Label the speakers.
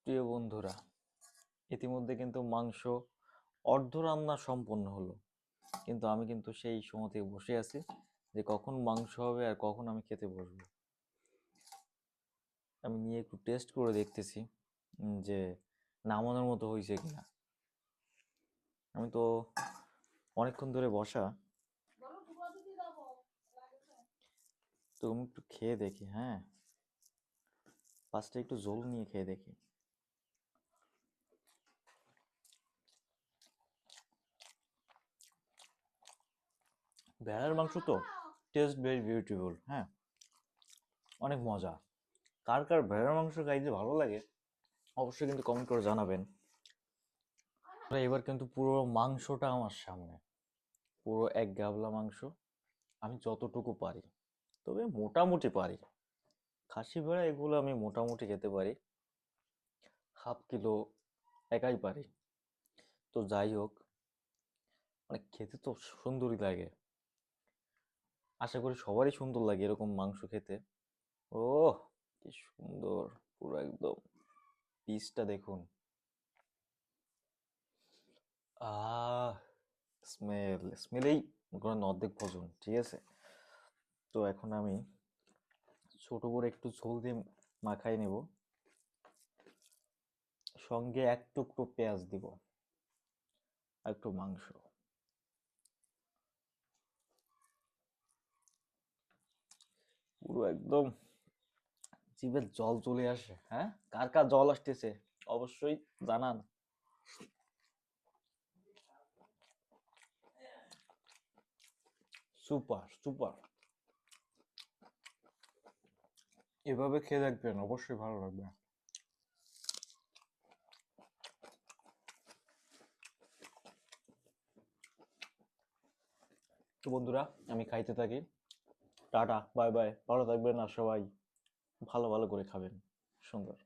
Speaker 1: প্রিয় বন্ধুরা, ইতিমধ্যে কিন্তু মাংস অর্ধ রান্না সম্পন্ন হলো, কিন্তু আমি কিন্তু সেই সময় থেকে বসে আছি যে কখন মাংস হবে আর কখন আমি খেতে বসবো। আমি নিয়ে একটু টেস্ট করে দেখতেছি যে নামানোর মতো হয়েছে কিনা। আমি তো অনেকক্ষণ ধরে বসা, তো আমি একটু খেয়ে দেখি। হ্যাঁ, ফার্স্টে একটু ঝোল নিয়ে খেয়ে দেখি। ভেড়ার মাংস তো টেস্ট ভেরি বিউটিফুল। হ্যাঁ, অনেক মজা। কার কার ভেড়ার মাংস খাইতে ভালো লাগে অবশ্যই কিন্তু কমেন্ট করে জানাবেন। এবার কিন্তু পুরো মাংসটা আমার সামনে, পুরো এক গাবলা মাংস। আমি যতটুকু পারি, তবে মোটামুটি পারি। খাসি ভেড়া এগুলো আমি মোটামুটি খেতে পারি, হাফ কিলো একাই পারি। তো যাই হোক, মানে খেতে তো সুন্দরই লাগে। আশা করি সবারই সুন্দর লাগে এরকম মাংস খেতে। ও কি সুন্দর! পুরো একদম পিসটা দেখুন। আহ স্মেলেই কোনো অর্ধেক ভোজন। ঠিক আছে, তো এখন আমি ছোট করে একটু ঝোল দিয়ে মাখাই নেব, সঙ্গে এক টুকরো পেঁয়াজ দিব আর একটু মাংস। পুরো একদম জিভে জল চলে আসে। হ্যাঁ, কার কার জল আসতেছে অবশ্যই জানান। সুপার সুপার, এভাবে খেয়ে দেখবেন, অবশ্যই ভালো লাগবে। তো বন্ধুরা, আমি খাইতে থাকি। টাটা, বাই বাই, ভালো থাকবেন আর সবাই ভালো ভালো করে খাবেন। সুন্দর।